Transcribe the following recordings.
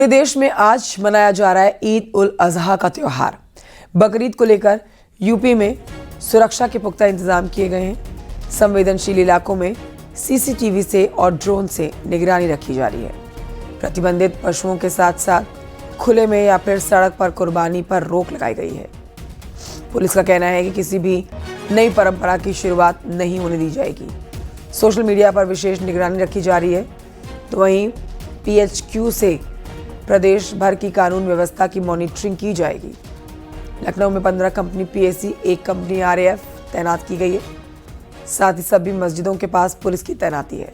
देश में आज मनाया जा रहा है ईद उल अजहा का त्योहार। बकरीद को लेकर यूपी में सुरक्षा के पुख्ता इंतजाम किए गए हैं। संवेदनशील इलाकों में सीसीटीवी से और ड्रोन से निगरानी रखी जा रही है। प्रतिबंधित पशुओं के साथ साथ खुले में या फिर सड़क पर कुर्बानी पर रोक लगाई गई है। पुलिस का कहना है कि किसी भी नई परंपरा की शुरुआत नहीं होने दी जाएगी। सोशल मीडिया पर विशेष निगरानी रखी जा रही है। तो वहीं PHQ से प्रदेश भर की कानून व्यवस्था की मॉनिटरिंग की जाएगी। लखनऊ में 15 कंपनी PAC, 1 कंपनी RAF तैनात की गई है। साथ ही सभी मस्जिदों के पास पुलिस की तैनाती है।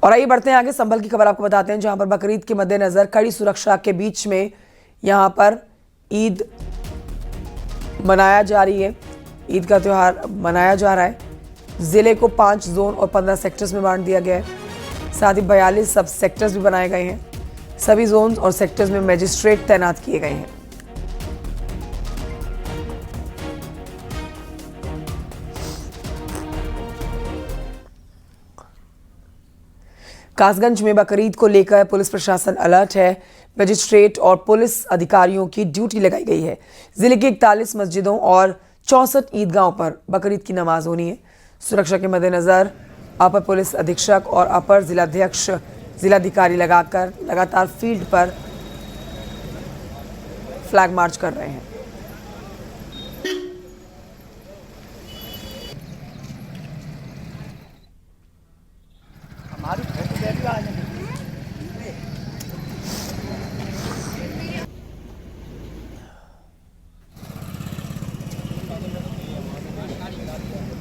और आइए बढ़ते हैं आगे। संभल की खबर आपको बताते हैं, जहां पर बकरीद के मद्देनजर कड़ी सुरक्षा के बीच में यहां पर ईद मनाया जा रही है। ईद का त्यौहार मनाया जा रहा है। जिले को 5 जोन और 15 सेक्टर्स में बांट दिया गया है। साथ ही 42 सब सेक्टर्स भी बनाए गए हैं। सभी जोन और सेक्टर्स में मजिस्ट्रेट तैनात किए गए हैं। कासगंज में बकरीद को लेकर पुलिस प्रशासन अलर्ट है। मजिस्ट्रेट और पुलिस अधिकारियों की ड्यूटी लगाई गई है। जिले की 41 मस्जिदों और 64 ईदगाहों पर बकरीद की नमाज होनी है। सुरक्षा के मद्देनजर अपर पुलिस अधीक्षक और अपर जिलाध्यक्ष जिलाधिकारी लगातार फील्ड पर फ्लैग मार्च कर रहे हैं।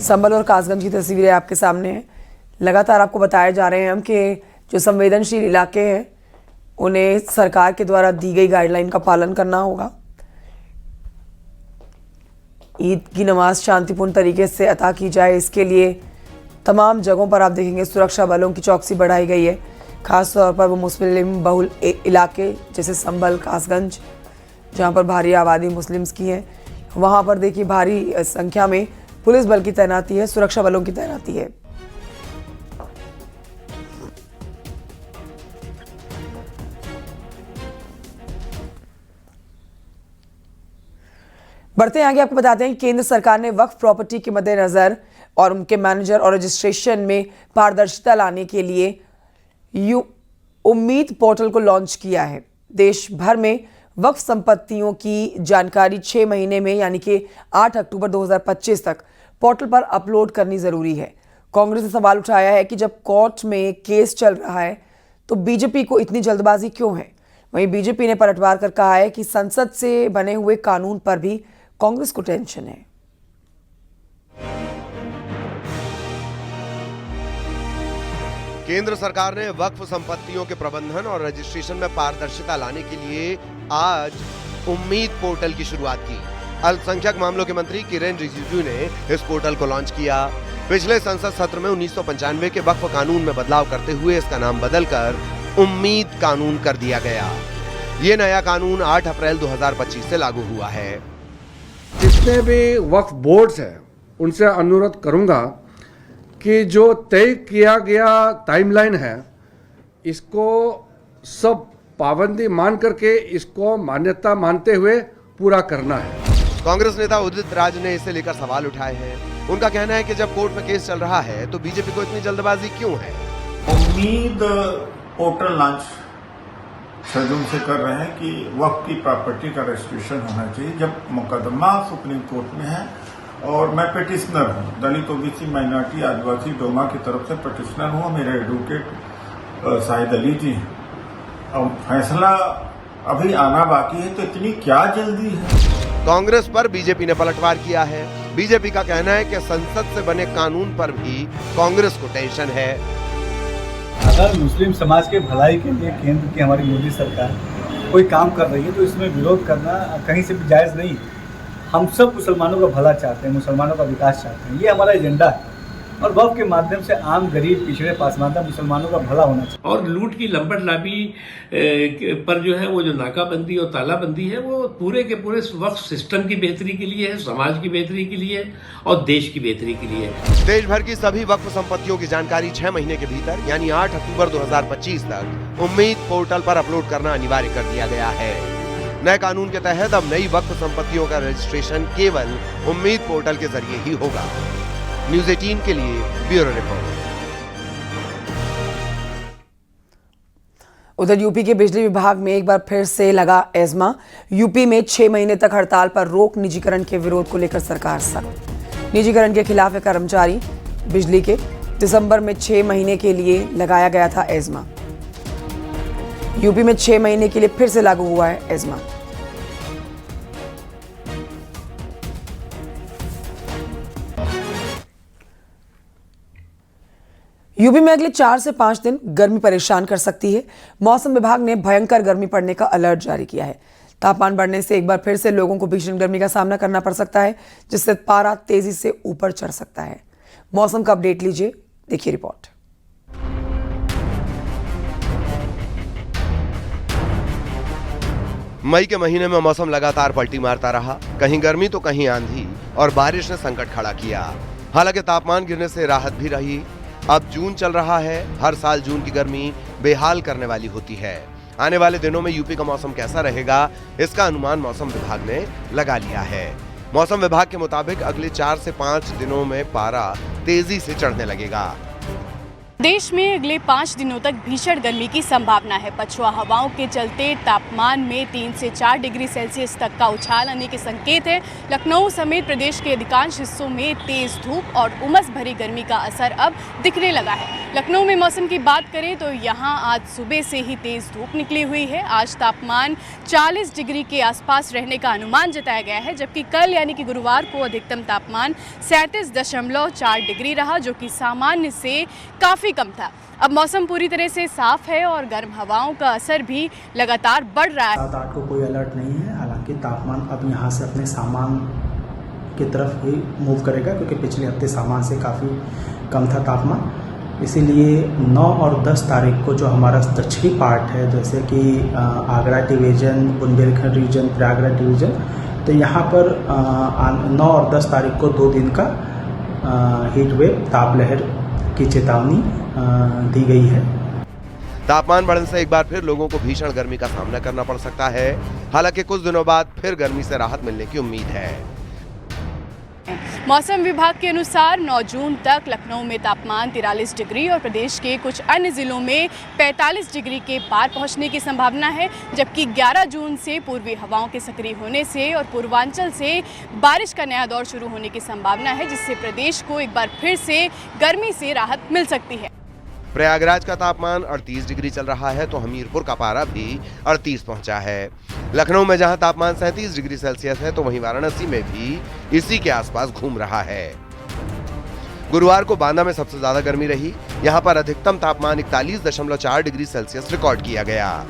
संभल और कासगंज की तस्वीरें आपके सामने हैं। लगातार आपको बताए जा रहे हैं हम कि जो संवेदनशील इलाके हैं उन्हें सरकार के द्वारा दी गई गाइडलाइन का पालन करना होगा। ईद की नमाज शांतिपूर्ण तरीके से अता की जाए, इसके लिए तमाम जगहों पर आप देखेंगे सुरक्षा बलों की चौकसी बढ़ाई गई है। खासतौर पर वो मुस्लिम बहुल इलाके जैसे संभल, कासगंज, जहाँ पर भारी आबादी मुस्लिम्स की है, वहाँ पर देखिए भारी संख्या में पुलिस बल की तैनाती है, सुरक्षा बलों की तैनाती है। बढ़ते हैं आगे, आपको बताते हैं केंद्र सरकार ने वक्फ प्रॉपर्टी के मद्देनजर और उनके मैनेजर और रजिस्ट्रेशन में पारदर्शिता लाने के लिए उम्मीद पोर्टल को लॉन्च किया है। देश भर में वक्फ संपत्तियों की जानकारी 6 महीने में यानी कि 8 अक्टूबर 2025 तक पोर्टल पर अपलोड करनी जरूरी है। कांग्रेस ने सवाल उठाया है कि जब कोर्ट में केस चल रहा है तो बीजेपी को इतनी जल्दबाजी क्यों है। वहीं बीजेपी ने पलटवार कर कहा है कि संसद से बने हुए कानून पर भी कांग्रेस को टेंशन है। केंद्र सरकार ने वक्फ संपत्तियों के प्रबंधन और रजिस्ट्रेशन में पारदर्शिता लाने के लिए आज उम्मीद पोर्टल की शुरुआत की। अल्पसंख्यक मामलों के मंत्री किरेन रिजिजू ने इस पोर्टल को लॉन्च किया। पिछले संसद सत्र में 1995 के वक्फ कानून में बदलाव करते हुए इसका नाम बदलकर उम्मीद कानून कर दिया गया। ये नया कानून 8 अप्रैल 2025 से लागू हुआ है। जितने भी वक्फ बोर्ड्स हैं उनसे अनुरोध करूंगा कि जो तय किया गया टाइमलाइन है इसको सब पाबंदी मान करके इसको मान्यता मानते हुए पूरा करना है। कांग्रेस नेता उदित राज ने इसे लेकर सवाल उठाए हैं। उनका कहना है कि जब कोर्ट में केस चल रहा है तो बीजेपी को इतनी जल्दबाजी क्यों है। उम्मीद पोर्टल लॉन्च सदन से कर रहे हैं कि वक्फ की प्रॉपर्टी का रजिस्ट्रेशन होना चाहिए। जब मुकदमा सुप्रीम कोर्ट में है और मैं पिटिशनर हूँ, दलित ओबीसी माइनॉरिटी आदिवासी डोमा की तरफ से पिटिशनर हूँ, मेरे एडवोकेट शाहिद अली जी हैं। अब फैसला अभी आना बाकी है तो इतनी क्या जल्दी है। कांग्रेस पर बीजेपी ने पलटवार किया है। बीजेपी का कहना है कि संसद से बने कानून पर भी कांग्रेस को टेंशन है। अगर मुस्लिम समाज के भलाई के लिए केंद्र की हमारी मोदी सरकार कोई काम कर रही है तो इसमें विरोध करना कहीं से भी जायज़ नहीं है। हम सब मुसलमानों का भला चाहते हैं, मुसलमानों का विकास चाहते हैं, ये हमारा एजेंडा है। और वक्फ के माध्यम से आम गरीब पिछड़े पासमानदा मुसलमानों का भला होना चाहिए। और लूट की लंबट लाबी पर जो है वो जो नाकाबंदी और तालाबंदी है वो पूरे के पूरे वक्फ सिस्टम की बेहतरी के लिए है, समाज की बेहतरी के लिए है और देश की बेहतरी के लिए है। देश भर की सभी वक्फ संपत्तियों की जानकारी 6 महीने के भीतर यानी 8 अक्टूबर 2025 तक उम्मीद पोर्टल पर अपलोड करना अनिवार्य कर दिया गया है। नए कानून के तहत अब नई वक्फ संपत्तियों का रजिस्ट्रेशन केवल उम्मीद पोर्टल के जरिए ही होगा। न्यूज़ 18 के लिए ब्यूरो रिपोर्ट। उधर यूपी के बिजली विभाग में एक बार फिर से लगा एज़मा। यूपी में 6 महीने तक हड़ताल पर रोक, निजीकरण के विरोध को लेकर सरकार सख्त। निजीकरण के खिलाफ है कर्मचारी बिजली के। दिसंबर में 6 महीने के लिए लगाया गया था एज़मा। यूपी में 6 महीने के लिए फिर से लागू हुआ है एज़मा। यूपी में अगले 4 से 5 दिन गर्मी परेशान कर सकती है। मौसम विभाग ने भयंकर गर्मी पड़ने का अलर्ट जारी किया है। तापमान बढ़ने से एक बार फिर से लोगों को भीषण गर्मी का सामना करना पड़ सकता है, जिससे पारा तेजी से ऊपर चढ़ सकता है। मौसम का अपडेट लीजिए, देखिए रिपोर्ट। मई के महीने में मौसम लगातार पलटी मारता रहा। कहीं गर्मी तो कहीं आंधी और बारिश ने संकट खड़ा किया। हालांकि तापमान गिरने से राहत भी रही। अब जून चल रहा है। हर साल जून की गर्मी बेहाल करने वाली होती है। आने वाले दिनों में यूपी का मौसम कैसा रहेगा, इसका अनुमान मौसम विभाग ने लगा लिया है। मौसम विभाग के मुताबिक अगले 4 से 5 दिनों में पारा तेजी से चढ़ने लगेगा। देश में अगले 5 दिनों तक भीषण गर्मी की संभावना है। पछुआ हवाओं के चलते तापमान में 3 से 4 डिग्री सेल्सियस तक का उछाल आने के संकेत है। लखनऊ समेत प्रदेश के अधिकांश हिस्सों में तेज धूप और उमस भरी गर्मी का असर अब दिखने लगा है। लखनऊ में मौसम की बात करें तो यहाँ आज सुबह से ही तेज धूप निकली हुई है। आज तापमान 40 डिग्री के आसपास रहने का अनुमान जताया गया है, जबकि कल यानी कि गुरुवार को अधिकतम तापमान 37.4 डिग्री रहा, जो कि सामान्य से काफी कम था। अब मौसम पूरी तरह से साफ है और गर्म हवाओं का असर भी लगातार बढ़ रहा है। 7-8 को कोई अलर्ट नहीं है। हालांकि तापमान अब यहाँ से अपने सामान की तरफ ही मूव करेगा, क्योंकि पिछले हफ्ते सामान से काफ़ी कम था तापमान। इसीलिए 9 और 10 तारीख को जो हमारा दक्षिणी पार्ट है, जैसे कि Agra division, Bundelkhand region, Prayagraj division, तो यहाँ पर 9 और 10 तारीख को 2 दिन का हीट वेव, ताप लहर की चेतावनी दी गई है। तापमान बढ़ने से एक बार फिर लोगों को भीषण गर्मी का सामना करना पड़ सकता है। हालांकि कुछ दिनों बाद फिर गर्मी से राहत मिलने की उम्मीद है। मौसम विभाग के अनुसार 9 जून तक लखनऊ में तापमान 43 डिग्री और प्रदेश के कुछ अन्य जिलों में 45 डिग्री के पार पहुंचने की संभावना है, जबकि 11 जून से पूर्वी हवाओं के सक्रिय होने से और पूर्वांचल से बारिश का नया दौर शुरू होने की संभावना है, जिससे प्रदेश को एक बार फिर से गर्मी से राहत मिल सकती है। प्रयागराज का तापमान 38 डिग्री चल रहा है, तो हमीरपुर का पारा भी 38 पहुंचा है। लखनऊ में जहां तापमान 37 डिग्री सेल्सियस है, तो वहीं वाराणसी में भी इसी के आसपास घूम रहा है। गुरुवार को बांदा में सबसे ज्यादा गर्मी रही। यहां पर अधिकतम तापमान 41.4 डिग्री सेल्सियस रिकॉर्ड किया गया।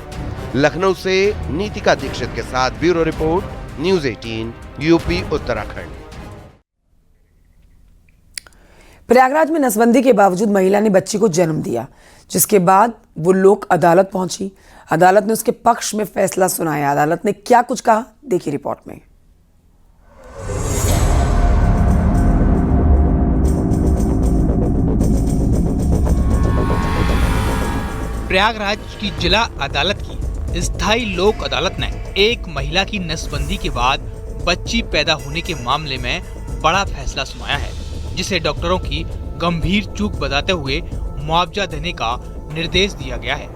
लखनऊ से नीतिका दीक्षित के साथ bureau report, news 18 UP Uttarakhand. Prayagraj में नसबंदी के बावजूद महिला ने बच्ची को जन्म दिया, जिसके बाद वो लोक अदालत पहुंची। अदालत ने उसके पक्ष में फैसला सुनाया। अदालत ने क्या कुछ कहा, देखिए रिपोर्ट में। प्रयागराज की जिला अदालत की स्थायी लोक अदालत ने एक महिला की नसबंदी के बाद बच्ची पैदा होने के मामले में बड़ा फैसला सुनाया है, जिसे डॉक्टरों की गंभीर चूक बताते हुए मुआवजा देने का निर्देश दिया गया है।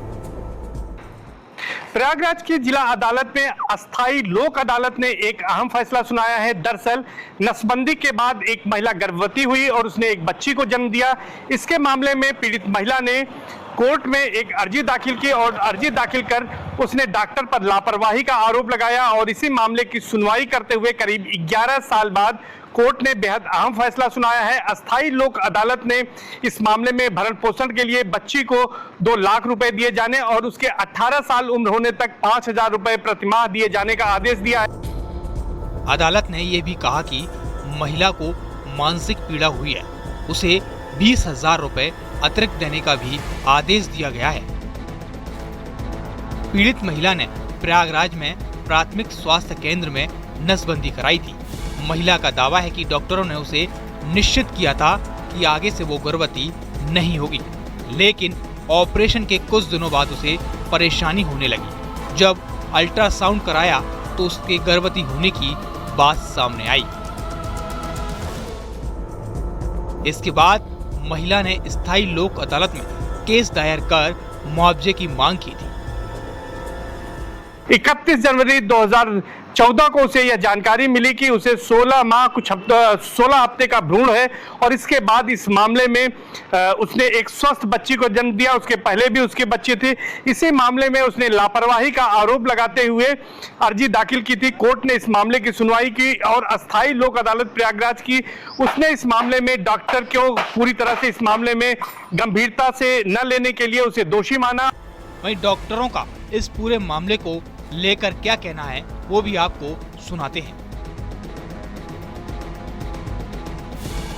प्रयागराज की जिला अदालत में अस्थायी लोक अदालत ने एक अहम फैसला सुनाया है। दरअसल नसबंदी के बाद एक महिला गर्भवती हुई और उसने एक बच्ची को जन्म दिया। इसके मामले में पीड़ित महिला ने कोर्ट में एक अर्जी दाखिल की और अर्जी दाखिल कर उसने डॉक्टर पर लापरवाही का आरोप लगाया और इसी मामले की सुनवाई करते हुए करीब 11 साल बाद कोर्ट ने बेहद अहम फैसला सुनाया है। अस्थायी लोक अदालत ने इस मामले में भरण पोषण के लिए बच्ची को 2 लाख रुपए दिए जाने और उसके 18 साल उम्र होने तक 5,000 रुपए प्रतिमाह दिए जाने का आदेश दिया है। अदालत ने यह भी कहा कि महिला को मानसिक पीड़ा हुई है, उसे 20,000 रुपए अतिरिक्त देने का भी आदेश दिया गया है। पीड़ित महिला ने प्रयागराज में प्राथमिक स्वास्थ्य केंद्र में नसबंदी कराई थी। महिला का दावा है कि डॉक्टरों ने उसे निश्चित किया था कि आगे से वो गर्भवती नहीं होगी, लेकिन ऑपरेशन के कुछ दिनों बाद उसे परेशानी होने लगी। जब अल्ट्रासाउंड कराया तो उसके गर्भवती होने की बात सामने आई। इसके बाद महिला ने स्थायी लोक अदालत में केस दायर कर मुआवजे की मांग की थी। 31 जनवरी 2014 को उसे यह जानकारी मिली कि उसे 16 हफ्ते का भ्रूण है और इसके बाद इस मामले में उसने एक स्वस्थ बच्ची को जन्म दिया। उसके पहले भी उसके बच्चे थे। इसी मामले में उसने लापरवाही का आरोप लगाते हुए अर्जी दाखिल की थी। कोर्ट ने इस मामले की सुनवाई की और अस्थायी लोक अदालत प्रयागराज की। उसने इस मामले में डॉक्टर को पूरी तरह से इस मामले में गंभीरता से न लेने के लिए उसे दोषी माना। वहीं डॉक्टरों का इस पूरे मामले को लेकर क्या कहना है वो भी आपको सुनाते हैं।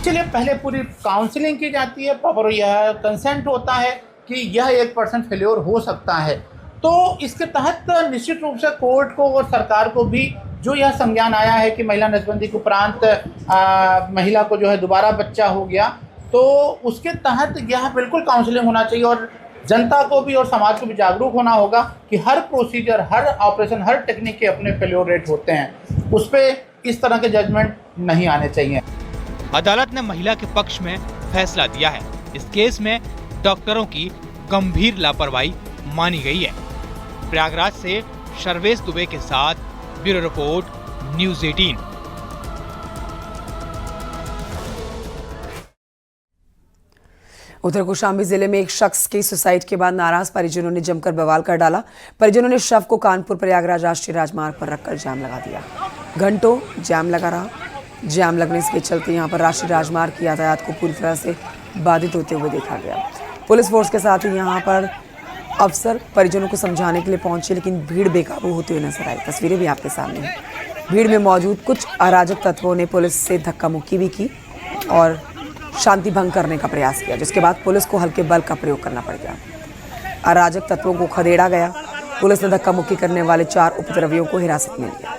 चलिए, पहले पूरी काउंसलिंग की जाती है, प्रॉपर यह कंसेंट होता है कि यह 1% फेल्योर हो सकता है। तो इसके तहत निश्चित रूप से कोर्ट को और सरकार को भी जो यह संज्ञान आया है कि महिला नसबंदी के उपरांत महिला को जो है दोबारा बच्चा हो गया, तो उसके तहत यह बिल्कुल काउंसलिंग होना चाहिए और जनता को भी और समाज को भी जागरूक होना होगा कि हर प्रोसीजर, हर ऑपरेशन, हर टेक्निक के अपने फेल्योर रेट होते हैं। उस पर इस तरह के जजमेंट नहीं आने चाहिए। अदालत ने महिला के पक्ष में फैसला दिया है। इस केस में डॉक्टरों की गंभीर लापरवाही मानी गई है। प्रयागराज से सर्वेश दुबे के साथ ब्यूरो रिपोर्ट, न्यूज़ 18। उधर कौशाम्बी जिले में एक शख्स की सुसाइड के बाद नाराज परिजनों ने जमकर बवाल कर डाला। परिजनों ने शव को कानपुर प्रयागराज राष्ट्रीय राजमार्ग पर रखकर जाम लगा दिया। घंटों जाम लगा रहा। जाम लगने के चलते यहां पर राष्ट्रीय राजमार्ग की यातायात को पूरी तरह से बाधित होते हुए देखा गया। पुलिस फोर्स के साथ ही यहां पर अफसर परिजनों को समझाने के लिए पहुंचे, लेकिन भीड़ बेकाबू होते हुए नजर आई। तस्वीरें भी आपके सामने हैं। भीड़ में मौजूद कुछ अराजक तत्वों ने पुलिस से धक्का मुक्की भी की और शांति भंग करने का प्रयास किया, जिसके बाद पुलिस को हल्के बल का प्रयोग करना पड़ गया। अराजक तत्वों को खदेड़ा गया। पुलिस ने धक्का मुक्की करने वाले 4 उपद्रवियों को हिरासत में लिया।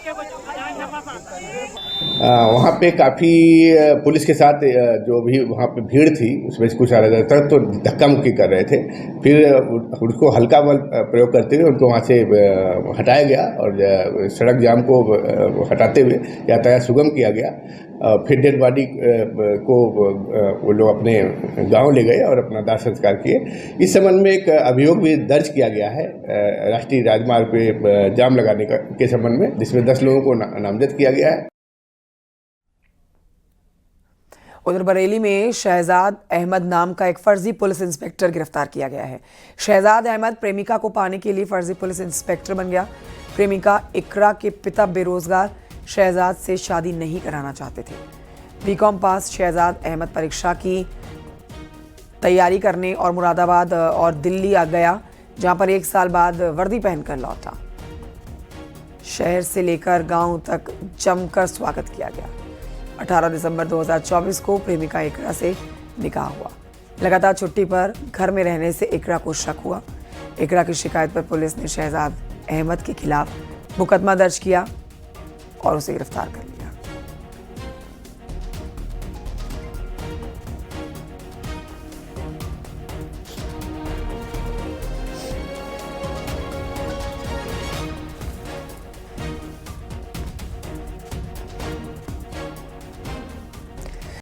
वहाँ पे काफ़ी पुलिस के साथ जो भी वहाँ पे भीड़ थी उसमें कुछ अराजक तत्व तो धक्का मुक्की कर रहे थे। फिर उसको हल्का बल प्रयोग करते हुए उनको वहाँ से हटाया गया और सड़क जाम को हटाते हुए यातायात सुगम किया गया। फिर डेड बॉडी को वो लोग अपने गांव ले गए और अपना दाह संस्कार किए। इस संबंध में एक अभियोग भी दर्ज किया गया है राष्ट्रीय राजमार्ग पे जाम लगाने के संबंध में, जिसमें 10 लोगों को नामजद किया गया है। उधर बरेली में शहजाद अहमद नाम का एक फर्जी पुलिस इंस्पेक्टर गिरफ्तार किया गया है। शहजाद अहमद प्रेमिका को पाने के लिए फर्जी पुलिस इंस्पेक्टर बन गया। प्रेमिका इकरा के पिता बेरोजगार शहजाद से शादी नहीं कराना चाहते थे। बीकॉम पास शहजाद अहमद परीक्षा की तैयारी करने और मुरादाबाद और दिल्ली आ गया, जहां पर 1 साल बाद वर्दी पहनकर लौटा। शहर से लेकर गांव तक जमकर स्वागत किया गया। 18 दिसंबर 2024 को प्रेमिका इकरा से निकाह हुआ। लगातार छुट्टी पर घर में रहने से इकरा को शक हुआ। इकरा की शिकायत पर पुलिस ने शहजाद अहमद के खिलाफ मुकदमा दर्ज किया और उसे गिरफ्तार कर लिया।